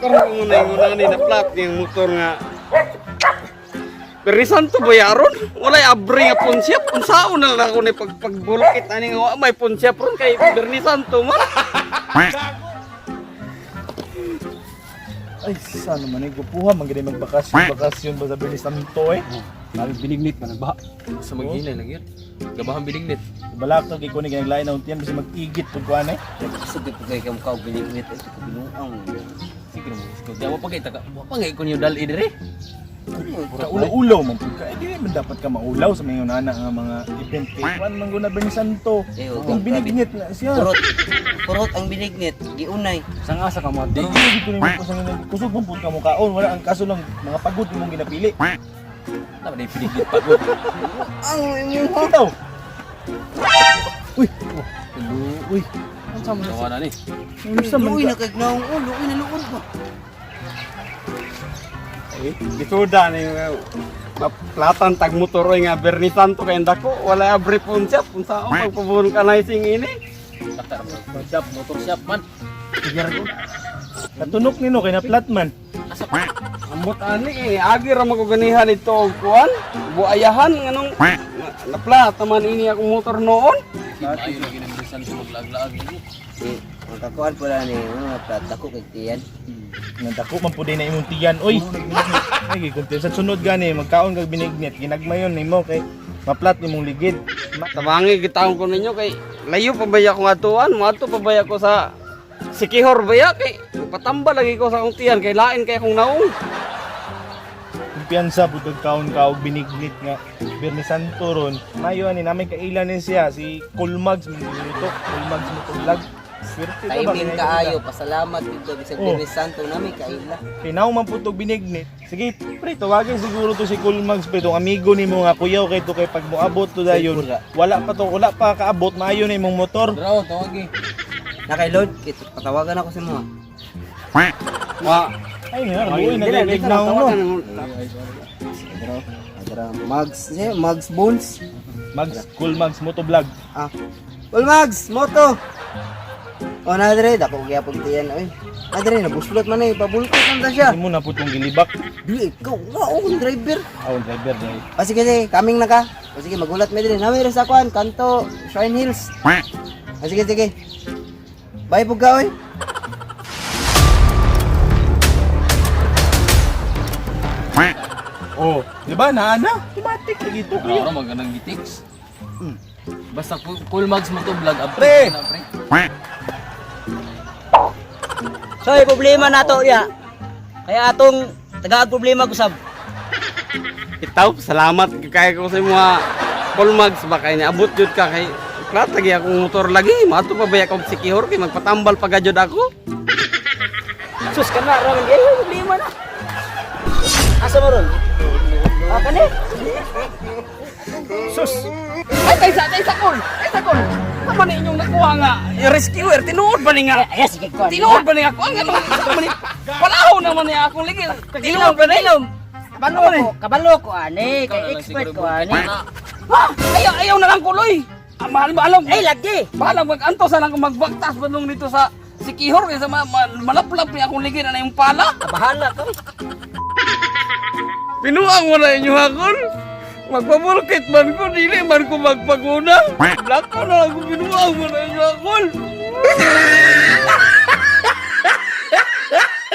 Karon muna ni na plat yung motor nga. Berisan to bayaron, walay abri nga ponsyap. Unsaon na lang ako ni pagbulkit ani nga may ponsyap ron kay Bernisan to man. Ay, saan naman eh, gupuha, magiging magbakasyon ba sa Bernisan to eh? Nabi binignit man nagbaha. Sa maghinay lang yun. Gabahan binignit. Balak to, kiko ni kanyang lain na untiyan, bisa mag-igit pag kuhan eh. Sige po kayo kamukha binignit. Ito ko binuang. Sige mo. Di mo pagay taga. Pagay ko niyo dal idire. Ulo-ulo man po ka. Eh, di naman dapat ka maulaw sa mga nana nga mga event kay kuhan man guna Bernisan to. Kung binignit na siya. Kurot ang binignit, giunay. Sang asa ka mo. Di ko ni mo kusog mo po ka mo kaon, wala ang kaso lang mga pagod mong ginapili. Dapat di binignit pagod. Ang imong Ikaw. Uy. Uy. Ang sama na wala ni. Unsa man luoy ka? na kay gnaong ulo, luoy na luoy ba? Isuda ni platan tag motor nga Bernisan to kay ndako walay abri ponsyap. Unsaon pagpabulong kanay sing ini? Katar mo. Shop motor shop man. Tigar ko. Katunok nino kay na flat man. Asa Ambot ani agi ra maguganihan ito og kuan. Buayahan nganong naplat man ini akong motor noon. Ayo lagi nang bisan sa maglaag-laag ini. Ang kakuan pala ni, dako kay tiyan. Nandako man pud na imong tiyan. Oy. Ay kunti sa sunod gani magkaon kag binignit. Ginagmayon nimo kay maplat nimong ligid. Tabangi gitaon ko ninyo kay layo pa baya ko atuan, moadto pa baya ko sa Sikihor baya kay patambal lagi ko sa akong tiyan kay lain kay akong naong. Kumpiyansa pud kag kaon ka og binignit nga Bernisan to ron. Mayo ani namin kailan ni siya si Kulmags minuto. Kulmags mo vlog. Swerte ka ba Timing kinay kaayo, pasalamat dito bisag Oh. Birnis Santo nami kaila. Pinaw man pud og binignit. Sige, pre, tawagin siguro to si Kulmags pre, tong amigo nimo nga kuyaw kay to kay pag moabot to dayon. Wala pa kaabot maayo na imong motor. Draw tawagi. Na kay Lord, patawagan ako sa mo. Wa Ay, nga, buhay na gignaw mo. Mags Bones. Mags, Kulmags Moto Vlog. Ah. Well, Mags, moto. O na dire, dako kaya pag tiyan oy. Na dire, nabuslot man eh, pabulkot man ta siya. Hindi mo na po itong gilibak. Di ikaw, wow, driver. Oh, driver dahil. O sige, sige, coming na ka. O sige, magulat mo dire. Nami sa kwan, kanto, Shrine Hills. O sige, sige. Bye po ka, oy. Oh, di ba na ana? Timatik lagi ito Ano kuya. magandang gitiks. Basta cool mags mo to vlog Pre! na pre. So, problema na to, ya. Kaya atong tagaag problema ko sab. itaw salamat kay ko sa mga Kulmags ba kay niabot jud ka kay plat lagi akong motor lagi. Maadto pa baya ko sa Sikihor kay magpatambal pa gajud ako. Sus, kana ramen ay problema na. Asa mo ron? Ah, kani? Sus. Ay sa kol. Naman inyong nakuha nga rescuer tinuod ba ni nga? Ay, sige ko. Tinuod ba ni ako? Ang ano? Palahaw naman ni akong ligil. Tinuod ba ni? Kabalo ko ani, kay expert ko ani. Ha? Ayaw na lang kuloy. Mahal ba alam? Ay, lagi. Bahala mag-anto sa lang kung magbaktas ba nung dito sa Sikihor kaysa malaplap niya akong ligid na yung pala. Bahala ka. Pinuang mo na inyo hakon. Magpabulkit man ko, dili man ko magpaguna. Lako na lang kung pinuang mo na inyo hakon.